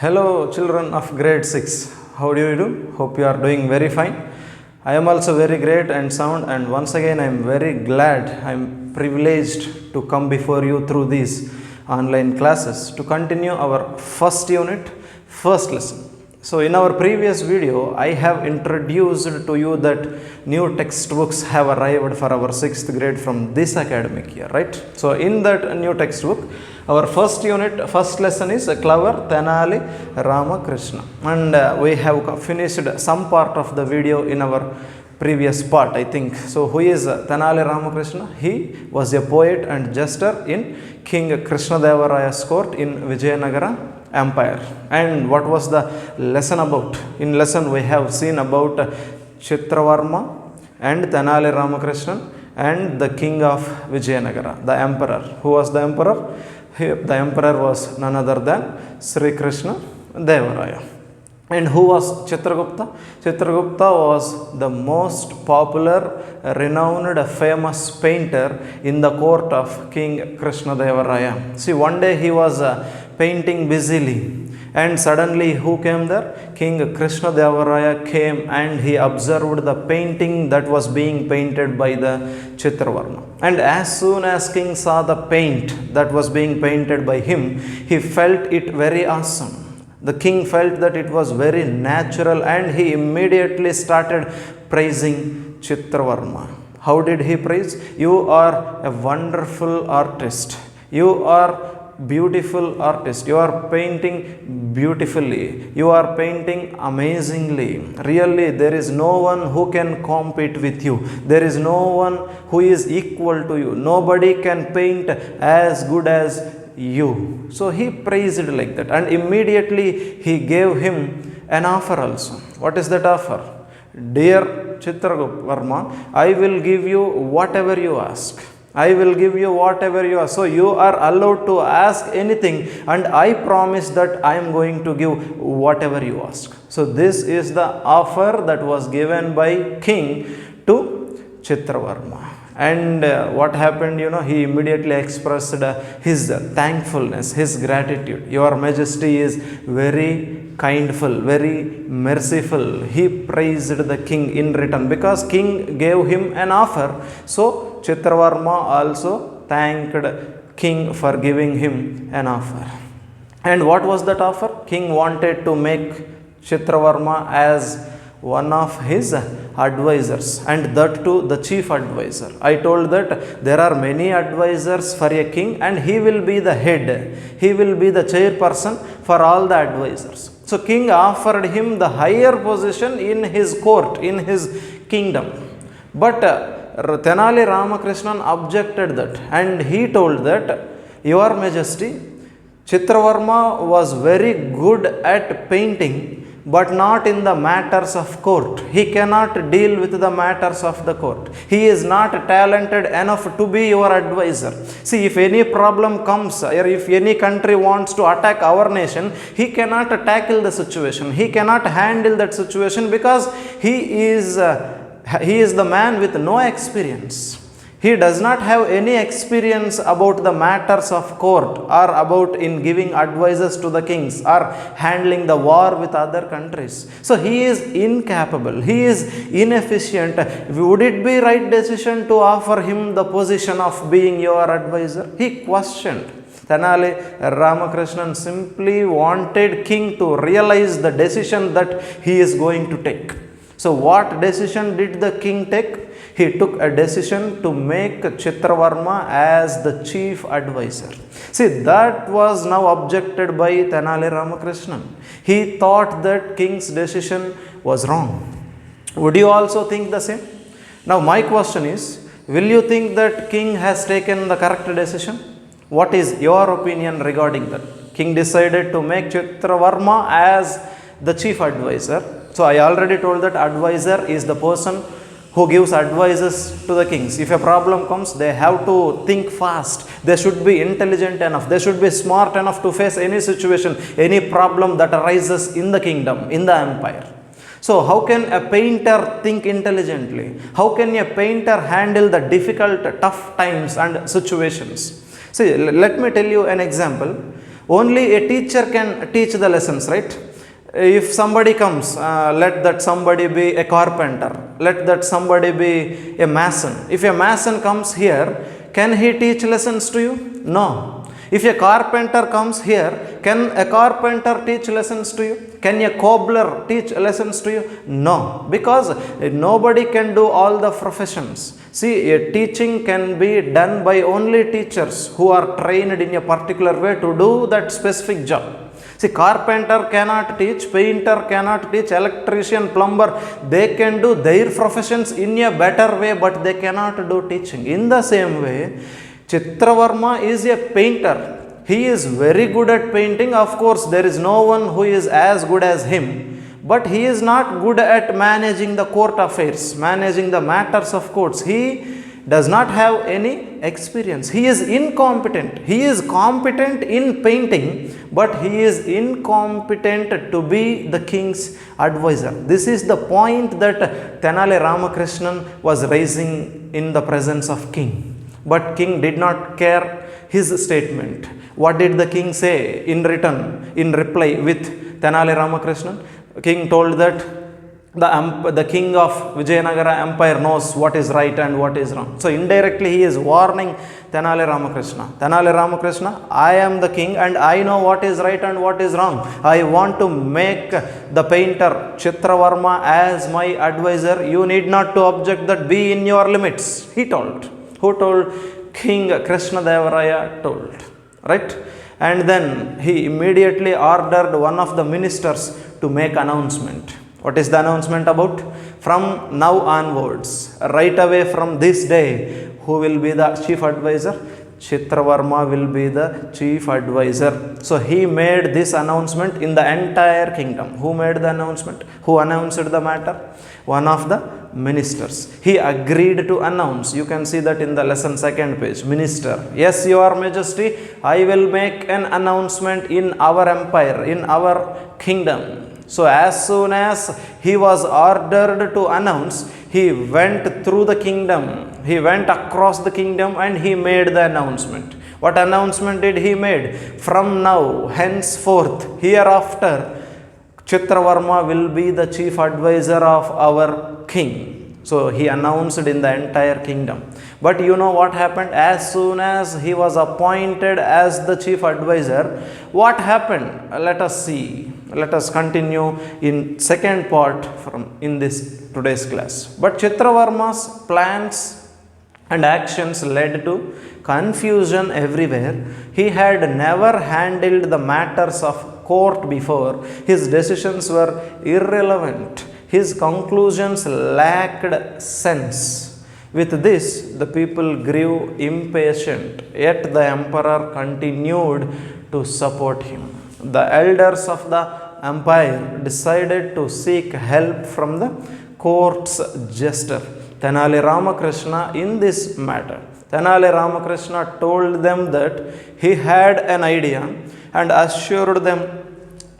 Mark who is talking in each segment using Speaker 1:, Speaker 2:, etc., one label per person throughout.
Speaker 1: Hello, children of grade 6. How do you do? Hope you are doing very fine. I am also very great and sound, and once again I am very glad, I am privileged to come before you through these online classes to continue our first unit, first lesson. So in our previous video, I have introduced to you that new textbooks have arrived for our 6th grade from this academic year, right? So in that new textbook, our first unit, first lesson is Clever Tenali Ramakrishna, and we have finished some part of the video in our previous part, I think. So who is Tenali Ramakrishna? He was a poet and jester in King Krishnadevaraya's court in Vijayanagara Empire. And what was the lesson about? In lesson we have seen about Chitravarma and Tenali Ramakrishna and the king of Vijayanagara, the emperor. Who was the emperor? The emperor was none other than Sri Krishna Devaraya. And who was Chitragupta? Chitragupta was the most popular, renowned, famous painter in the court of King Krishna Devaraya. See, one day he was painting busily, and suddenly who came there? King Krishna Devaraya came, and he observed the painting that was being painted by the Chitravarma. And as soon as king saw the paint that was being painted by him, he felt it very awesome. The king felt that it was very natural, and he immediately started praising Chitravarma. How did he praise? You are a wonderful artist. You are beautiful artist. You are painting beautifully. You are painting amazingly. Really, there is no one who can compete with you. There is no one who is equal to you. Nobody can paint as good as you. So he praised like that, and immediately he gave him an offer also. What is that offer? Dear Chitravarma, I will give you whatever you ask. I will give you whatever you ask. So you are allowed to ask anything, and I promise that I am going to give whatever you ask. So this is the offer that was given by king to Chitravarma. And what happened? He immediately expressed his thankfulness, his gratitude. Your Majesty is very kindful, very merciful. He praised the king in return because king gave him an offer. So Chitravarma also thanked king for giving him an offer. And what was that offer? King wanted to make Chitravarma as one of his advisors, and that too the chief advisor. I told that there are many advisors for a king, and he will be the head. He will be the chairperson for all the advisors. So king offered him the higher position in his court, in his kingdom. But Tenali Ramakrishnan objected that, and he told that, Your Majesty, Chitravarma was very good at painting, but not in the matters of court. He cannot deal with the matters of the court. He is not talented enough to be your advisor. See, if any problem comes, or if any country wants to attack our nation, he cannot tackle the situation. He cannot handle that situation because he is the man with no experience. He does not have any experience about the matters of court, or about in giving advices to the kings, or handling the war with other countries. So he is incapable. He is inefficient. Would it be right decision to offer him the position of being your advisor? He questioned. Tenali Ramakrishnan simply wanted king to realize the decision that he is going to take. So what decision did the king take? He took a decision to make Chitravarma as the chief advisor. See, that was now objected by Tenali Ramakrishnan. He thought that king's decision was wrong. Would you also think the same? Now my question is, will you think that king has taken the correct decision? What is your opinion regarding that? King decided to make Chitravarma as the chief advisor. So I already told that advisor is the person who gives advices to the kings. If a problem comes, they have to think fast. They should be intelligent enough. They should be smart enough to face any situation, any problem that arises in the kingdom, in the empire. So how can a painter think intelligently? How can a painter handle the difficult, tough times and situations? See, let me tell you an example. Only a teacher can teach the lessons, right? If somebody comes, let that somebody be a carpenter, let that somebody be a mason. If a mason comes here, can he teach lessons to you? No. If a carpenter comes here, can a carpenter teach lessons to you? Can a cobbler teach lessons to you? No, because nobody can do all the professions. See, a teaching can be done by only teachers who are trained in a particular way to do that specific job. See, carpenter cannot teach, painter cannot teach, electrician, plumber, they can do their professions in a better way, but they cannot do teaching. In the same way, Chitravarma is a painter. He is very good at painting. Of course, there is no one who is as good as him. But he is not good at managing the court affairs, managing the matters of courts. He does not have any experience. He is incompetent. He is competent in painting, but he is incompetent to be the king's advisor. This is the point that Tenali Ramakrishnan was raising in the presence of king. But king did not care his statement. What did the king say in return, in reply with Tenali Ramakrishnan? King told that the king of Vijayanagara empire knows what is right and what is wrong. So indirectly he is warning Tenali Ramakrishna. Tenali Ramakrishna, I am the king and I know what is right and what is wrong. I want to make the painter Chitravarma as my advisor. You need not to object, that be in your limits. He told. Who told? King Krishna Devaraya told. Right? And then he immediately ordered one of the ministers to make announcement. What is the announcement about? From now onwards, right away from this day, who will be the chief advisor? Chitravarma will be the chief advisor. So he made this announcement in the entire kingdom. Who made the announcement? Who announced the matter? One of the ministers. He agreed to announce. You can see that in the lesson second page. Minister, yes, your majesty, I will make an announcement in our empire, in our kingdom. So as soon as he was ordered to announce, he went through the kingdom. He went across the kingdom and he made the announcement. What announcement did he made? From now, henceforth, hereafter, Chitravarma will be the chief advisor of our king. So he announced in the entire kingdom. But you know what happened? As soon as he was appointed as the chief advisor, what happened? Let us see. Let us continue in second part from in this today's class. But Chitravarma's plans and actions led to confusion everywhere. He had never handled the matters of court before. His decisions were irrelevant. His conclusions lacked sense. With this, the people grew impatient, yet the emperor continued to support him. The elders of the empire decided to seek help from the court's jester, Tenali Ramakrishna, in this matter. Tenali Ramakrishna told them that he had an idea and assured them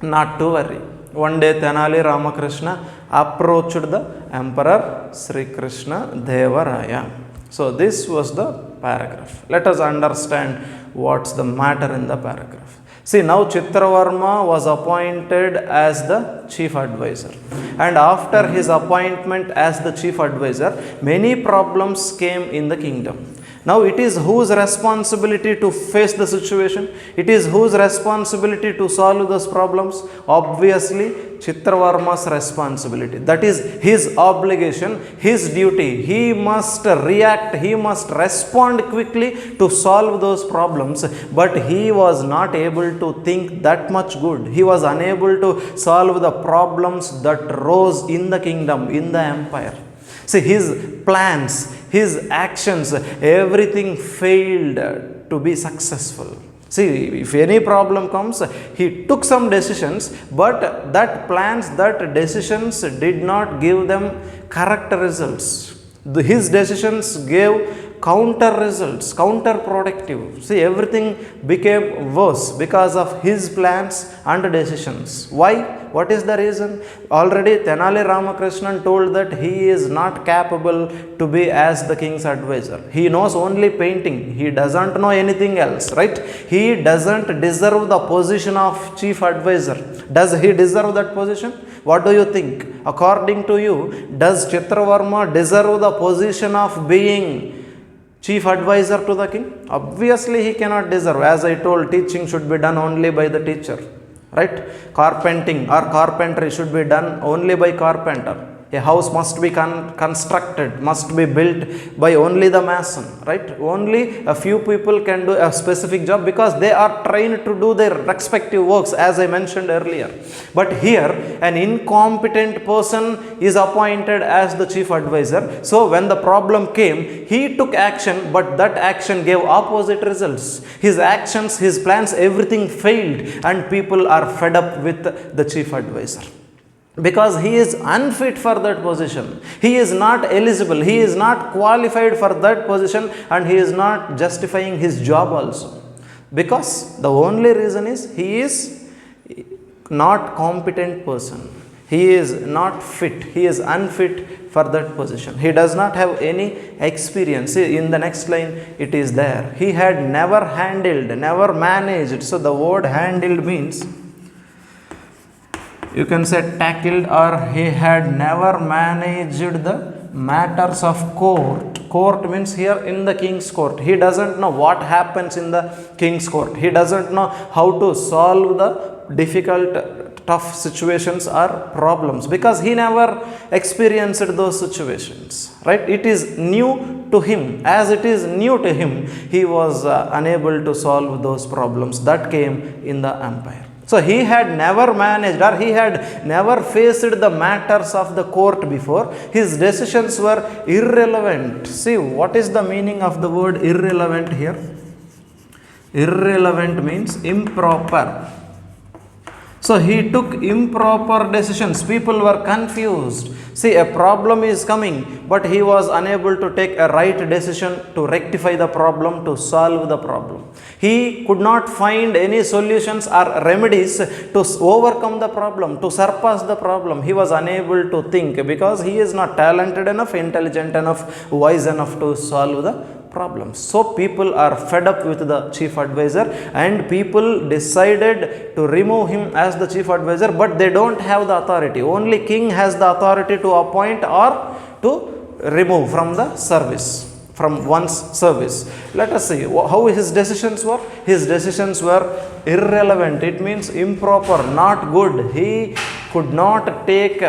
Speaker 1: not to worry. One day Tenali Ramakrishna approached the emperor Sri Krishna Devaraya. So this was the paragraph. Let us understand what's the matter in the paragraph. See, now Chitravarma was appointed as the chief advisor. And after his appointment as the chief advisor, many problems came in the kingdom. Now it is whose responsibility to face the situation? It is whose responsibility to solve those problems? Obviously, Chitravarma's responsibility. That is his obligation, his duty. He must react, he must respond quickly to solve those problems. But he was not able to think that much good. He was unable to solve the problems that rose in the kingdom, in the empire. See, his plans, his actions, everything failed to be successful. See, if any problem comes, he took some decisions, but that plans, that decisions did not give them correct results. His decisions gave counter results, counterproductive. See, everything became worse because of his plans and decisions. Why? What is the reason? Already Tenali Ramakrishnan told that he is not capable to be as the king's advisor. He knows only painting. He doesn't know anything else, right? He doesn't deserve the position of chief advisor. Does he deserve that position? What do you think? According to you, does Chitravarma deserve the position of being chief advisor to the king? Obviously, he cannot deserve. As I told, teaching should be done only by the teacher, right? Carpenting or carpentry should be done only by carpenter. A house must be constructed, must be built by only the mason, right? Only a few people can do a specific job because they are trained to do their respective works, as I mentioned earlier. But here, an incompetent person is appointed as the chief advisor. So when the problem came, he took action, but that action gave opposite results. His actions, his plans, everything failed, and people are fed up with the chief advisor. Because he is unfit for that position. He is not eligible. He is not qualified for that position, and he is not justifying his job also. Because the only reason is he is not competent person. He is not fit. He is unfit for that position. He does not have any experience. See, in the next line it is there. He had never handled, never managed. So the word handled means, you can say tackled, or he had never managed the matters of court. Court means here in the king's court. He doesn't know what happens in the king's court. He doesn't know how to solve the difficult, tough situations or problems, because he never experienced those situations, right? It is new to him. As it is new to him, he was unable to solve those problems that came in the empire. So he had never managed, or he had never faced the matters of the court before. His decisions were irrelevant. See, what is the meaning of the word irrelevant here? Irrelevant means improper. So he took improper decisions. People were confused. See, a problem is coming, but he was unable to take a right decision to rectify the problem, to solve the problem. He could not find any solutions or remedies to overcome the problem, to surpass the problem. He was unable to think because he is not talented enough, intelligent enough, wise enough to solve the problems. So people are fed up with the chief advisor, and people decided to remove him as the chief advisor, but they don't have the authority. Only king has the authority to appoint or to remove from the service, from one's service. Let us see how his decisions were. His decisions were irrelevant. It means improper, not good. He could not take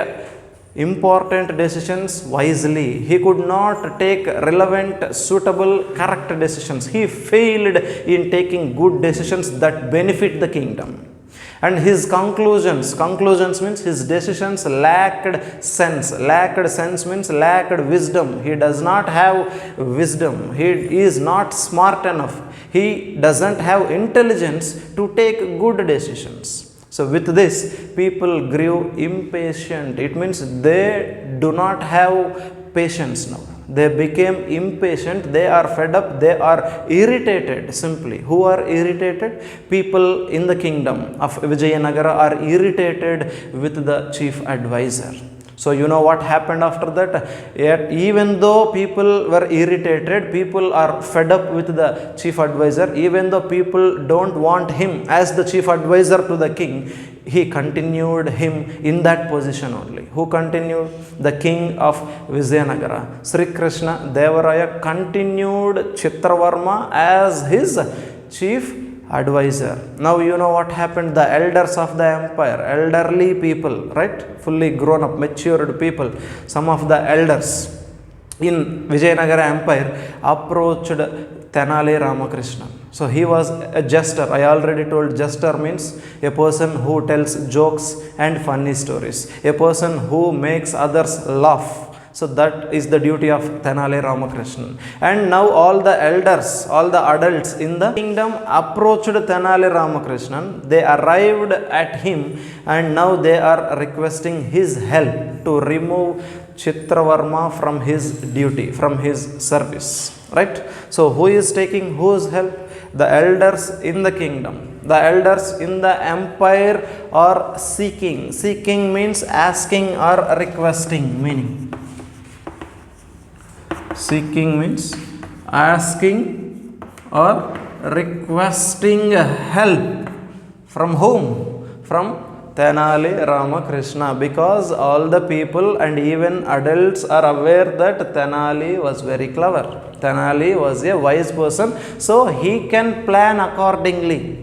Speaker 1: important decisions wisely. He could not take relevant, suitable, correct decisions. He failed in taking good decisions that benefit the kingdom. And his conclusions means his decisions lacked sense. Lacked sense means lacked wisdom. He does not have wisdom. He is not smart enough. He doesn't have intelligence to take good decisions. So with this, people grew impatient. It means they do not have patience now. They became impatient. They are fed up. They are irritated simply. Who are irritated? People in the kingdom of Vijayanagara are irritated with the chief advisor. So you know what happened after that? Yet even though people were irritated, people are fed up with the chief advisor, even though people don't want him as the chief advisor to the king, he continued him in that position only. Who continued? The king of Vijayanagara. Sri Krishna Devaraya continued Chitravarma as his chief advisor. Now you know what happened. The elders of the empire, elderly people, right, fully grown up, matured people, some of the elders in Vijayanagara empire approached Tenali Ramakrishna. So he was a jester. I already told, jester means a person who tells jokes and funny stories, a person who makes others laugh. So that is the duty of Tenali Ramakrishna. And now all the elders, all the adults in the kingdom approached Tenali Ramakrishna. They arrived at him, and now they are requesting his help to remove Chitravarma from his duty, from his service. Right? So, who is taking whose help? The elders in the kingdom. The elders in the empire are seeking. Seeking means asking or requesting, meaning. Seeking means asking or requesting help. From whom? From Tenali Ramakrishna, because all the people and even adults are aware that Tenali was very clever. Tenali was a wise person, so he can plan accordingly.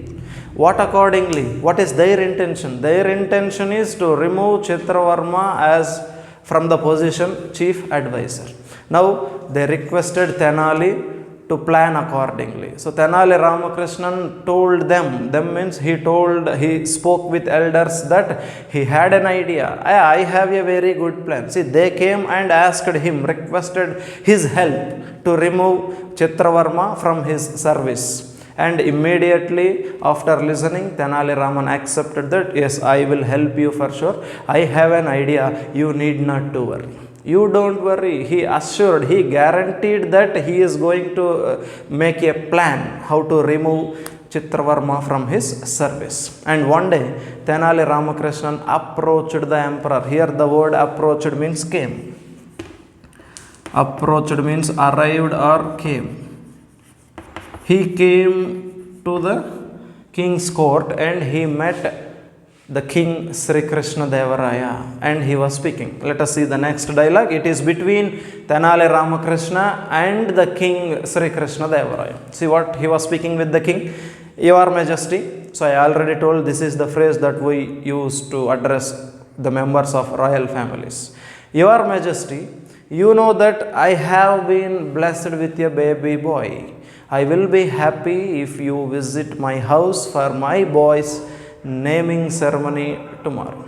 Speaker 1: What accordingly? What is their intention? Their intention is to remove Chitravarma as from the position chief advisor. Now they requested Tenali to plan accordingly. So Tenali Ramakrishnan told them means he spoke with elders that he had an idea. I have a very good plan. See, they came and asked him, requested his help to remove Chitravarma from his service. And immediately after listening, Tenali Raman accepted that, yes, I will help you for sure. I have an idea. You need not to worry. You don't worry. He assured, he guaranteed that he is going to make a plan how to remove Chitravarma from his service. And one day, Tenali Ramakrishnan approached the emperor. Here the word approached means came. Approached means arrived or came. He came to the king's court and he met the king Sri Krishna Devaraya and he was speaking. Let us see the next dialogue. It is between Tenali Ramakrishna and the king Sri Krishna Devaraya. See what he was speaking with the king. Your Majesty. So I already told this is the phrase that we use to address the members of royal families. Your Majesty, you know that I have been blessed with a baby boy. I will be happy if you visit my house for my boy's naming ceremony tomorrow.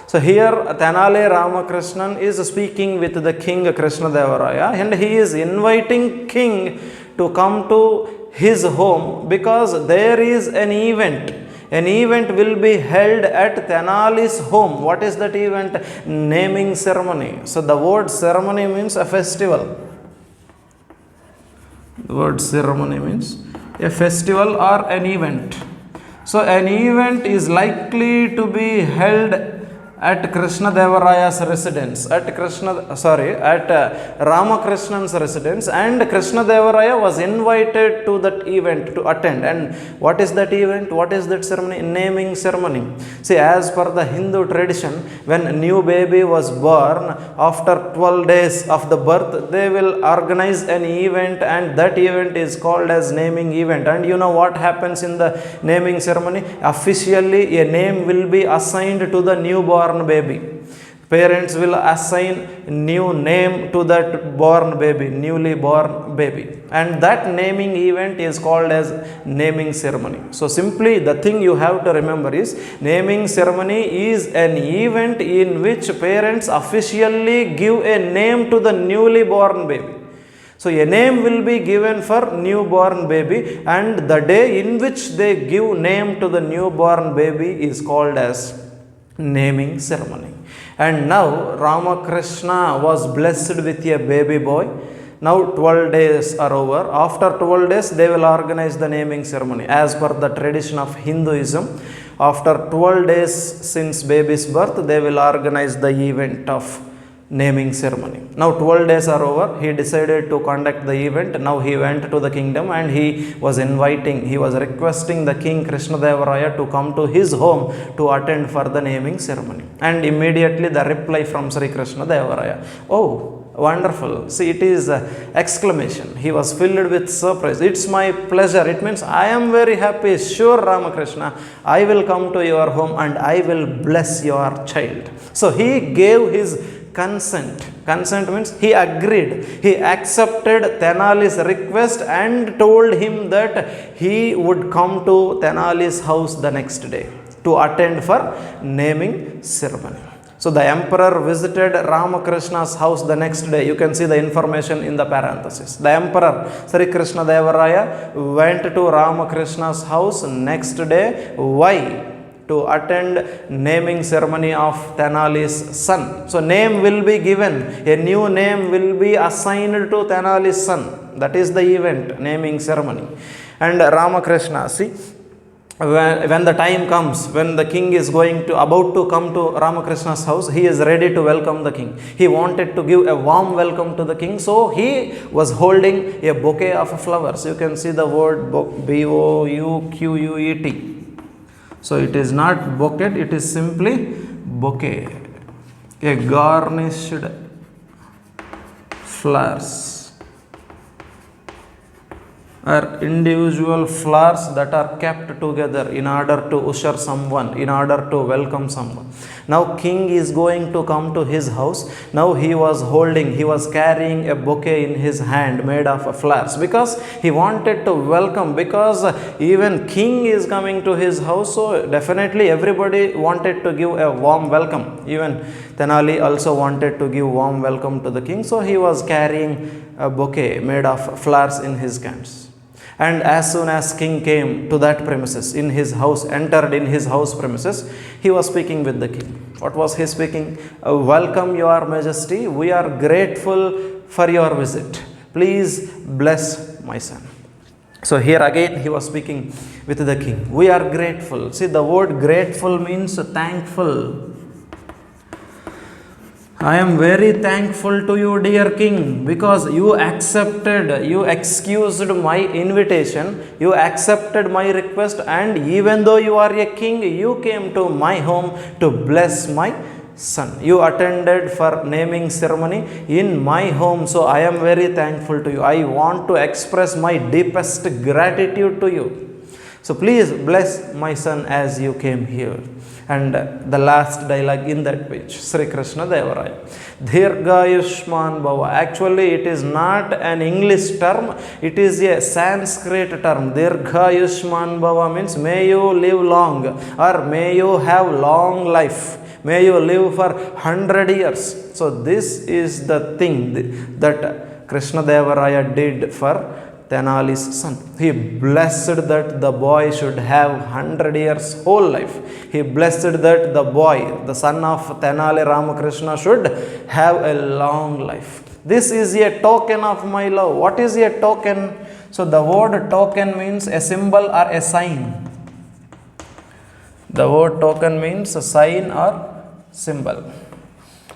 Speaker 1: So here Tenali Ramakrishnan is speaking with the king Krishna Devaraya and he is inviting king to come to his home because there is an event. An event will be held at Tenali's home. What is that event? Naming ceremony. So the word ceremony means a festival. The word ceremony means a festival or an event. So an event is likely to be held at Krishna Devaraya's residence, at Ramakrishnan's residence, and Krishna Devaraya was invited to that event to attend. And what is that event? What is that ceremony? Naming ceremony. See, as per the Hindu tradition, when a new baby was born, after 12 days of the birth, they will organize an event and that event is called as naming event. And you know what happens in the naming ceremony? Officially, a name will be assigned to the newborn baby. Parents will assign new name to that born baby, newly born baby, and that naming event is called as naming ceremony. So simply the thing you have to remember is naming ceremony is an event in which parents officially give a name to the newly born baby. So a name will be given for newborn baby and the day in which they give name to the newborn baby is called as naming ceremony. And now Ramakrishna was blessed with a baby boy. Now 12 days are over. After 12 days they will organize the naming ceremony. As per the tradition of Hinduism, after 12 days since baby's birth, they will organize the event of naming ceremony. Now 12 days are over. He decided to conduct the event. Now he went to the kingdom and he was requesting the king Krishna Devaraya to come to his home to attend for the naming ceremony. And immediately the reply from Sri Krishna Devaraya, oh, wonderful. See, it is exclamation. He was filled with surprise. It's my pleasure. It means I am very happy. Sure, Ramakrishna, I will come to your home and I will bless your child. So he gave his consent. Consent means he agreed. He accepted Tenali's request and told him that he would come to Tenali's house the next day to attend for naming ceremony. So the emperor visited Ramakrishna's house the next day. You can see the information in the parenthesis. The emperor Sri Krishna Devaraya went to Ramakrishna's house next day. Why? to attend naming ceremony of Tenali's son. So name will be given, a new name will be assigned to Tenali's son. That is the event, naming ceremony. And Ramakrishna, see, when the time comes, when the king is about to come to Ramakrishna's house, he is ready to welcome the king. He wanted to give a warm welcome to the king, so he was holding a bouquet of flowers. You can see the word Bouquet. So it is not bouquet, it is simply bouquet, a garnished flowers, are individual flowers that are kept together in order to usher someone, in order to welcome someone. Now king is going to come to his house. Now he was carrying a bouquet in his hand made of flowers, because he wanted to welcome, because even king is coming to his house, so definitely everybody wanted to give a warm welcome. Even Tenali also wanted to give warm welcome to the king, so he was carrying a bouquet made of flowers in his hands. And as soon as king came to that premises, in his house, entered in his house premises, he was speaking with the king. What was he speaking? Welcome, your majesty. We are grateful for your visit. Please bless my son. So here again he was speaking with the king. We are grateful. See, the word grateful means thankful. I am very thankful to you, dear king, because you excused my invitation, you accepted my request, and even though you are a king, you came to my home to bless my son. You attended for naming ceremony in my home, so I am very thankful to you. I want to express my deepest gratitude to you. So please bless my son as you came here. And the last dialogue in that page, Sri Krishna Devaraya. Dirghayushman Bhava. Actually, it is not an English term, it is a Sanskrit term. Dirghayushman Bhava means may you live long, or may you have long life. May you live for 100 years. So this is the thing that Krishna Devaraya did for Tenali's son. He blessed that the boy should have 100 years whole life. He blessed that the boy, the son of Tenali Ramakrishna, should have a long life. This is a token of my love. What is a token? So the word token means a symbol or a sign. The word token means a sign or symbol.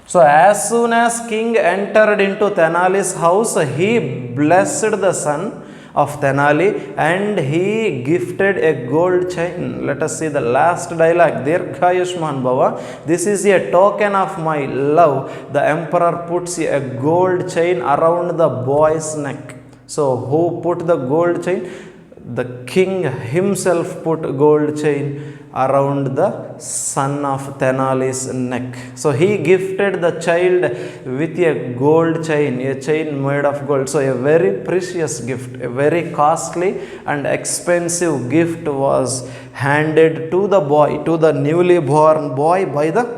Speaker 1: So as soon as king entered into Tenali's house, he blessed the son of Tenali and he gifted a gold chain. Let us see the last dialogue. Dirghayushman Bhava. This is a token of my love. The emperor puts a gold chain around the boy's neck. So who put the gold chain? The king himself put gold chain around the son of Tenali's neck. So he gifted the child with a gold chain, a chain made of gold. So a very precious gift, a very costly and expensive gift was handed to the boy, to the newly born boy by the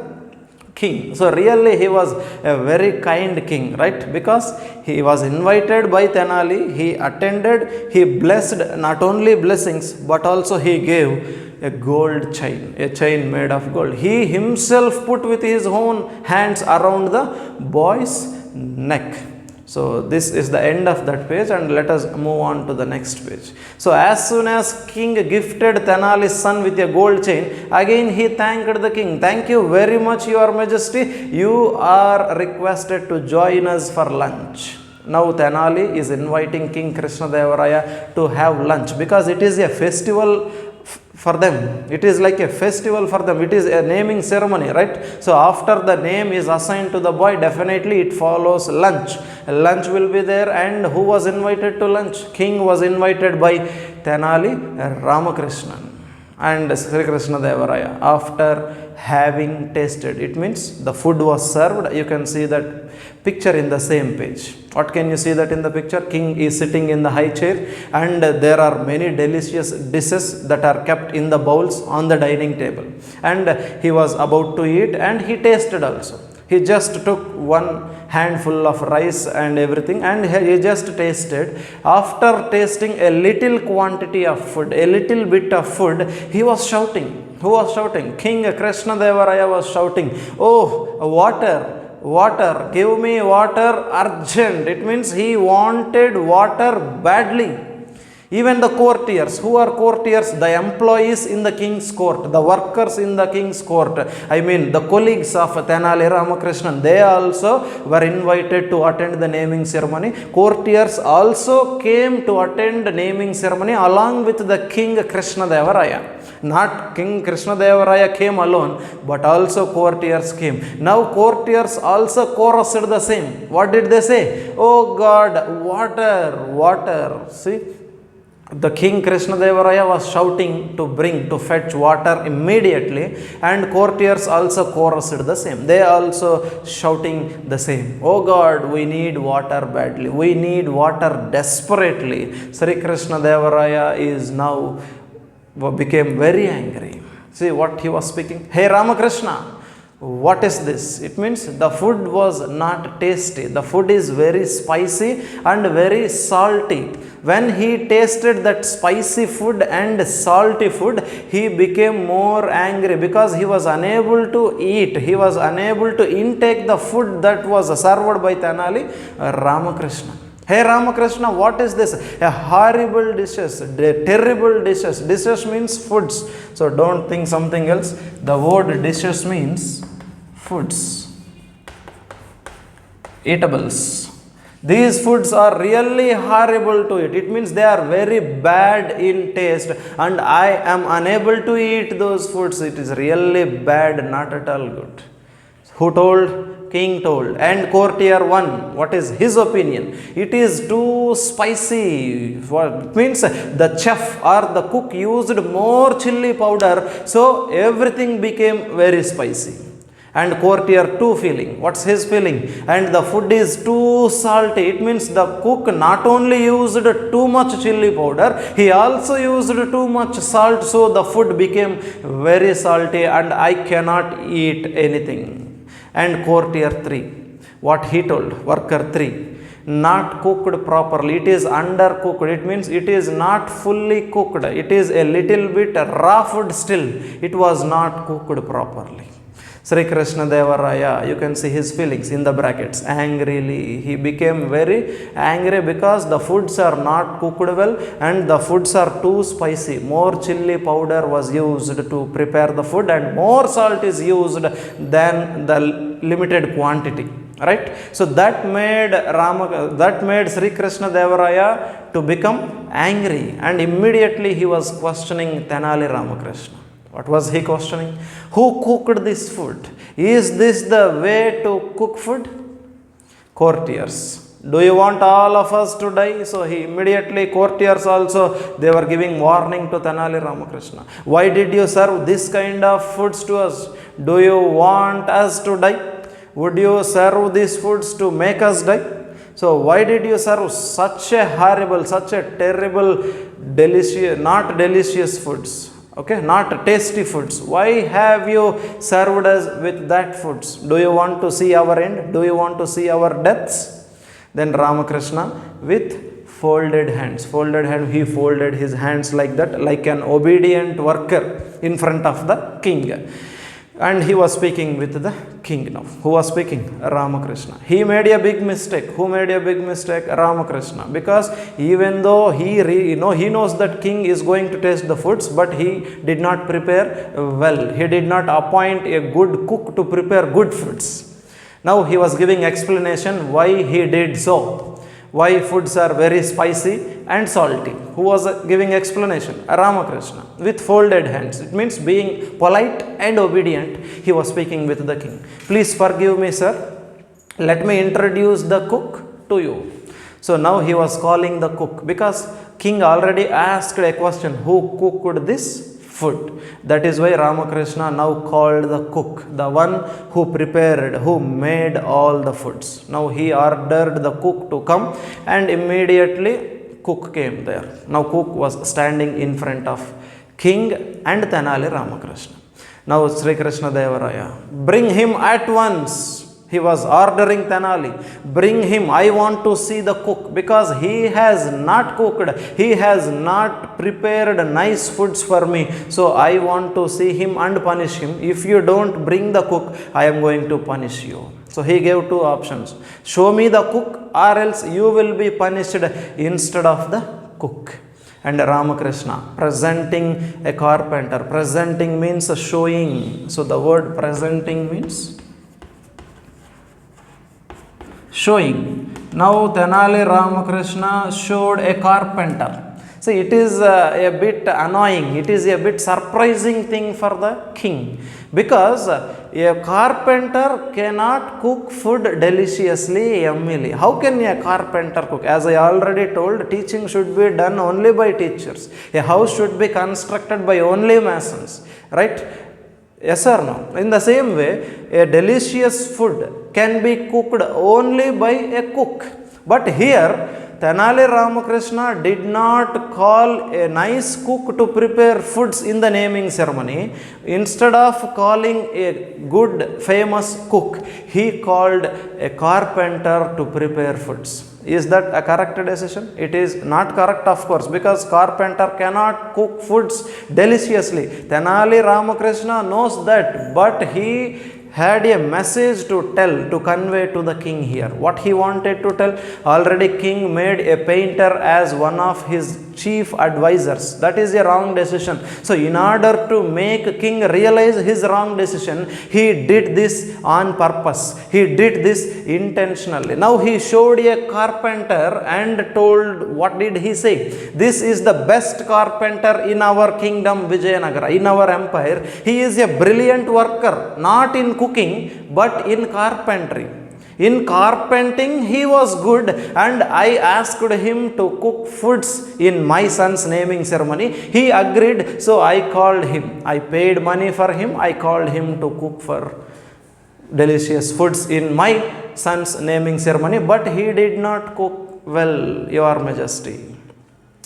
Speaker 1: king. So really he was a very kind king, right? Because he was invited by Tenali, he attended, he blessed, not only blessings, but also he gave a gold chain, a chain made of gold. He himself put with his own hands around the boy's neck. So this is the end of that page, and let us move on to the next page. So as soon as king gifted Tenali's son with a gold chain, again he thanked the king. Thank you very much, your majesty. You are requested to join us for lunch. Now Tenali is inviting King Krishna Devaraya to have lunch, because it is a festival for them. It is like a festival for them. It is a naming ceremony, right? So after the name is assigned to the boy, definitely it follows lunch. Lunch will be there, and who was invited to lunch? King was invited by Tenali Ramakrishna and Sri Krishna Devaraya. After having tasted, it means the food was served. You can see that picture in the same page. What can you see that in the picture? King is sitting in the high chair, and there are many delicious dishes that are kept in the bowls on the dining table, and he was about to eat, and he tasted also. He just took one handful of rice and everything, and he just tasted. After tasting a little quantity of food, a little bit of food, he was shouting. Who was shouting? King Krishna Devaraya was shouting, oh, water, give me water urgent. It means he wanted water badly. Even the courtiers, who are courtiers? The employees in the king's court, the workers in the king's court, I mean the colleagues of Tenali Ramakrishna, they also were invited to attend the naming ceremony. Courtiers also came to attend the naming ceremony along with the King Krishna Devaraya. Not King Krishna Devaraya came alone, but also courtiers came. Now courtiers also chorused the same. What did they say? Oh God, water. See, the King Krishna Devaraya was shouting to fetch water immediately, and courtiers also chorused the same. They also shouting the same. Oh God, we need water badly. We need water desperately. Sri Krishna Devaraya is now became very angry. See what he was speaking. Hey Ramakrishna, what is this? It means the food was not tasty. The food is very spicy and very salty. When he tasted that spicy food and salty food, he became more angry because he was unable to eat. He was unable to intake the food that was served by Tenali Ramakrishna. Hey Ramakrishna, what is this? A horrible dishes, terrible dishes. Dishes means foods. So don't think something else. The word dishes means foods, eatables. These foods are really horrible to eat. It means they are very bad in taste, and I am unable to eat those foods. It is really bad, not at all good. Who told? King told. And courtier one, what is his opinion? It is too spicy. What means the chef or the cook used more chili powder, so everything became very spicy. And courtier 2 feeling. What's his feeling? And the food is too salty. It means the cook not only used too much chili powder, he also used too much salt, so the food became very salty and I cannot eat anything. And courtier 3, what he told? Worker 3, not cooked properly. It is undercooked. It means it is not fully cooked. It is a little bit raw food still. It was not cooked properly. Sri Krishna Devaraya, you can see his feelings in the brackets. Angrily, he became very angry because the foods are not cooked well and the foods are too spicy. More chili powder was used to prepare the food and more salt is used than the limited quantity. Right? So that made Sri Krishna Devaraya to become angry, and immediately he was questioning Tenali Ramakrishna. What was he questioning? Who cooked this food? Is this the way to cook food? Courtiers. Do you want all of us to die? So he immediately, courtiers also, they were giving warning to Tenali Ramakrishna. Why did you serve this kind of foods to us? Do you want us to die? Would you serve these foods to make us die? So why did you serve such a horrible, such a terrible, not delicious foods? Okay, not tasty foods. Why have you served us with that foods? Do you want to see our end? Do you want to see our deaths? Then Ramakrishna with folded hands, he folded his hands like that, like an obedient worker in front of the king. And he was speaking with the king now. Who was speaking? Ramakrishna. He made a big mistake. Who made a big mistake? Ramakrishna. Because even though he knows that king is going to taste the foods, but he did not prepare well. He did not appoint a good cook to prepare good foods. Now he was giving explanation why he did so. Why foods are very spicy and salty. Who was giving explanation? Ramakrishna with folded hands. It means being polite and obedient. He was speaking with the king. Please forgive me, sir. Let me introduce the cook to you. So now he was calling the cook because king already asked a question. Who cooked this food? That is why Ramakrishna now called the cook, the one who prepared, who made all the foods. Now he ordered the cook to come, and immediately cook came there. Now cook was standing in front of king and Tenali Ramakrishna. Now Sri Krishna Devaraya, bring him at once. He was ordering Tenali, bring him, I want to see the cook, because he has not cooked, he has not prepared nice foods for me. So I want to see him and punish him. If you don't bring the cook, I am going to punish you. So he gave two options. Show me the cook, or else you will be punished instead of the cook. And Ramakrishna presenting a carpenter. Presenting means showing. So the word presenting means showing. Now Tenali Ramakrishna showed a carpenter. See, it is a bit annoying, it is a bit surprising thing for the king, because a carpenter cannot cook food deliciously, yummily. How can a carpenter cook? As I already told, teaching should be done only by teachers. A house should be constructed by only masons, right? Yes or no? In the same way, a delicious food can be cooked only by a cook. But here, Tenali Ramakrishna did not call a nice cook to prepare foods in the naming ceremony. Instead of calling a good famous cook, he called a carpenter to prepare foods. Is that a correct decision? It is not correct, of course, because carpenter cannot cook foods deliciously. Tenali Ramakrishna knows that, but he had a message to tell, to convey to the king here. What he wanted to tell? Already king made a painter as one of his chief advisors. That is a wrong decision. So in order to make king realize his wrong decision, he did this on purpose. He did this intentionally. Now he showed a carpenter and told, what did he say? This is the best carpenter in our kingdom Vijayanagara, in our empire. He is a brilliant worker, not in cooking but in carpentry. In carpenting he was good, and I asked him to cook foods in my son's naming ceremony. He agreed, so I called him. I paid money for him. I called him to cook for delicious foods in my son's naming ceremony, but he did not cook well, Your Majesty.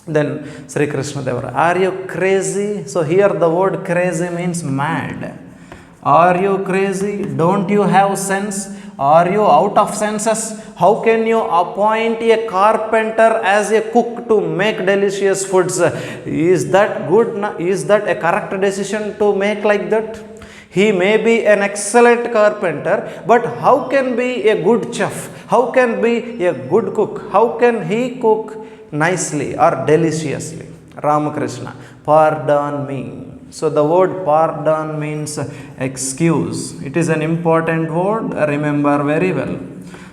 Speaker 1: Then Sri Krishna Deva, are you crazy? So here the word crazy means mad. Are you crazy? Don't you have sense? Are you out of senses? How can you appoint a carpenter as a cook to make delicious foods? Is that good? Is that a correct decision to make like that? He may be an excellent carpenter, but how can be a good chef? How can be a good cook? How can he cook nicely or deliciously? Ramakrishna, pardon me. So the word pardon means excuse. It is an important word, remember very well.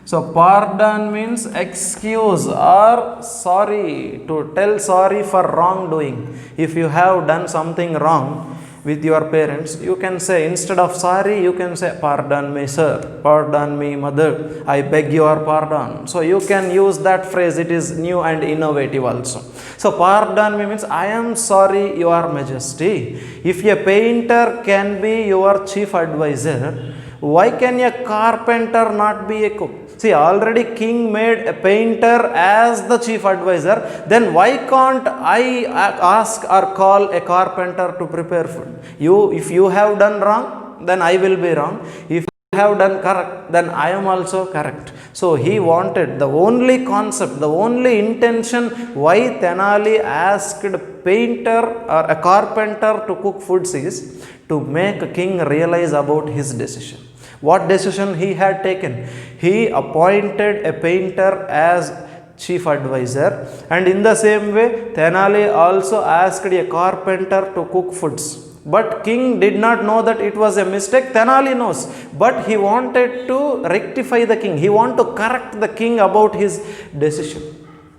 Speaker 1: So pardon means excuse or sorry, to tell sorry for wrongdoing. If you have done something wrong with your parents, you can say, instead of sorry, you can say, pardon me sir, pardon me mother, I beg your pardon. So you can use that phrase. It is new and innovative also. So pardon me means, I am sorry, Your Majesty. If a painter can be your chief advisor, why can a carpenter not be a cook? See, already king made a painter as the chief advisor. Then why can't I ask or call a carpenter to prepare food? If you have done wrong, then I will be wrong. If you have done correct, then I am also correct. So he wanted, the only concept, the only intention why Tenali asked a painter or a carpenter to cook foods is to make king realize about his decision. What decision he had taken? He appointed a painter as chief advisor, and in the same way Tenali also asked a carpenter to cook foods. But king did not know that it was a mistake. Tenali knows, but he wanted to rectify the king. He wanted to correct the king about his decision.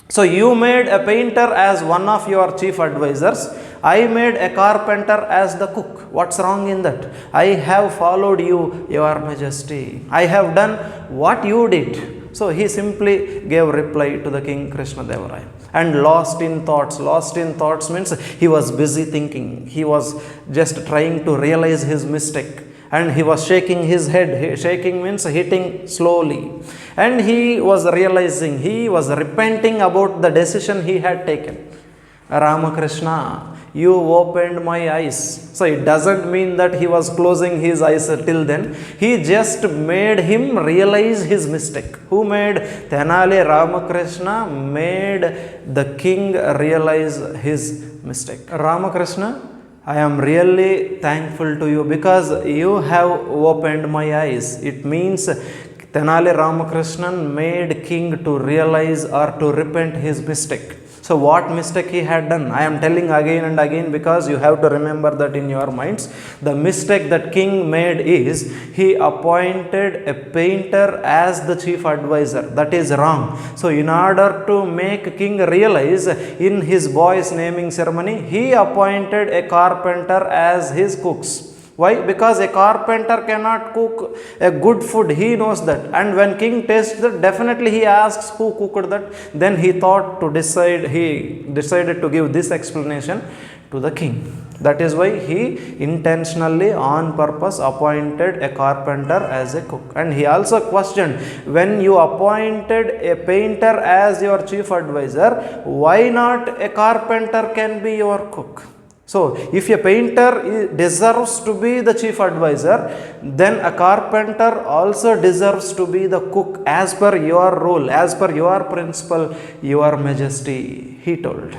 Speaker 1: So you made a painter as one of your chief advisors. I made a carpenter as the cook. What's wrong in that? I have followed you, Your Majesty. I have done what you did. So he simply gave reply to the king Krishna Deva Raya. And lost in thoughts. Lost in thoughts means he was busy thinking. He was just trying to realize his mistake. And he was shaking his head. Shaking means hitting slowly. And he was realizing, he was repenting about the decision he had taken. Ramakrishna, you opened my eyes. So it doesn't mean that he was closing his eyes till then. He just made him realize his mistake. Who made? Tenali Ramakrishna made the king realize his mistake. Ramakrishna, I am really thankful to you because you have opened my eyes. It means Tenali Ramakrishnan made king to realize or to repent his mistake. So what mistake he had done? I am telling again and again because you have to remember that in your minds. The mistake that king made is he appointed a painter as the chief advisor. That is wrong. So in order to make king realize, in his boy's naming ceremony, he appointed a carpenter as his cooks. Why? Because a carpenter cannot cook a good food. He knows that. And when king tastes that, definitely he asks who cooked that. Then he thought to decide, he decided to give this explanation to the king. That is why he intentionally, on purpose, appointed a carpenter as a cook. And he also questioned, when you appointed a painter as your chief advisor, why not a carpenter can be your cook? So, if a painter deserves to be the chief advisor, then a carpenter also deserves to be the cook as per your rule, as per your principle, your majesty, he told.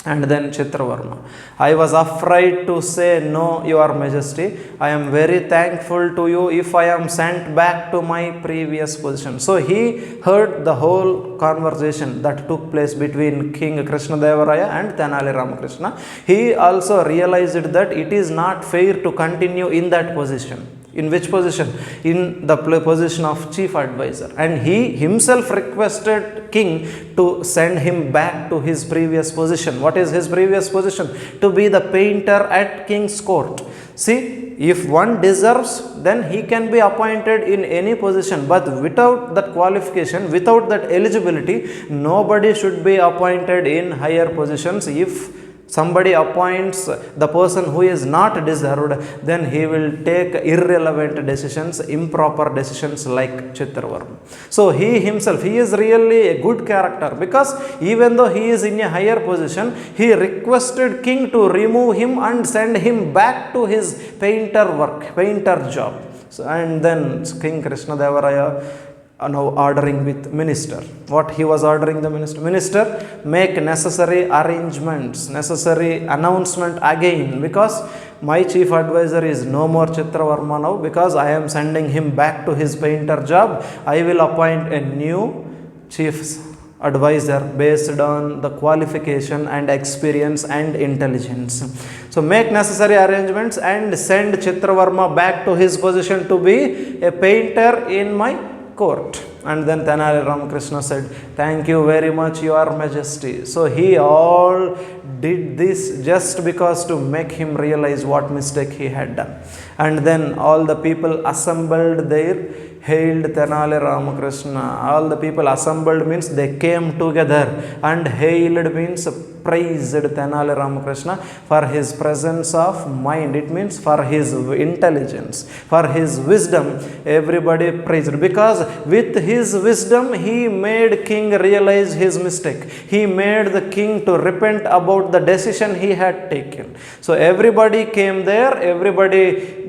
Speaker 1: And then Chitravarma, I was afraid to say no, your majesty. I am very thankful to you if I am sent back to my previous position. So he heard the whole conversation that took place between King Krishnadevaraya and Tenali Ramakrishna. He also realized that it is not fair to continue in that position. In which position? In the position of chief advisor. And he himself requested king to send him back to his previous position. What is his previous position? To be the painter at king's court. See, if one deserves, then he can be appointed in any position. But without that qualification, without that eligibility, nobody should be appointed in higher positions. If somebody appoints the person who is not deserved, then he will take irrelevant decisions, improper decisions like Chitravarma. So he himself, he is really a good character because even though he is in a higher position, he requested king to remove him and send him back to his painter work, painter job. So, and then King Krishnadevaraya now ordering with minister. What he was ordering the minister? Minister, make necessary arrangements, necessary announcement again, because my chief advisor is no more Chitravarma now, because I am sending him back to his painter job. I will appoint a new chief advisor based on the qualification and experience and intelligence. So make necessary arrangements and send Chitravarma back to his position to be a painter in my court. And then Tenali Ramakrishna said, thank you very much, your majesty. So he all did this just because to make him realize what mistake he had done. And then all the people assembled there, hailed Tenali Ramakrishna. All the people assembled means they came together, and hailed means praised Tenali Ramakrishna for his presence of mind. It means for his intelligence, for his wisdom. Everybody praised, because with his wisdom he made king realize his mistake. He made the king to repent about the decision he had taken. So everybody came there, everybody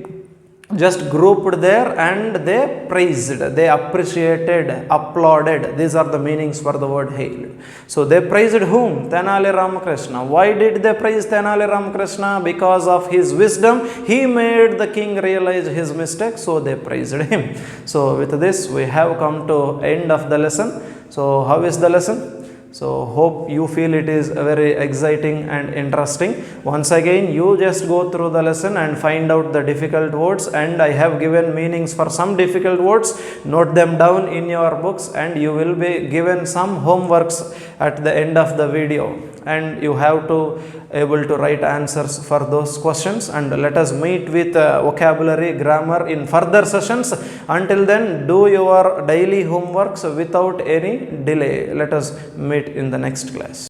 Speaker 1: just grouped there, and they praised, they appreciated, applauded. These are the meanings for the word hailed. So they praised whom? Tenali Ramakrishna. Why did they praise Tenali Ramakrishna? Because of his wisdom. He made the king realize his mistake, so they praised him. So with this we have come to end of the lesson. So how is the lesson? So hope you feel it is very exciting and interesting. Once again, you just go through the lesson and find out the difficult words, and I have given meanings for some difficult words. Note them down in your books, and you will be given some homeworks at the end of the video, and you have to able to write answers for those questions. And let us meet with vocabulary, grammar in further sessions. Until then, do your daily homeworks without any delay. Let us meet in the next class.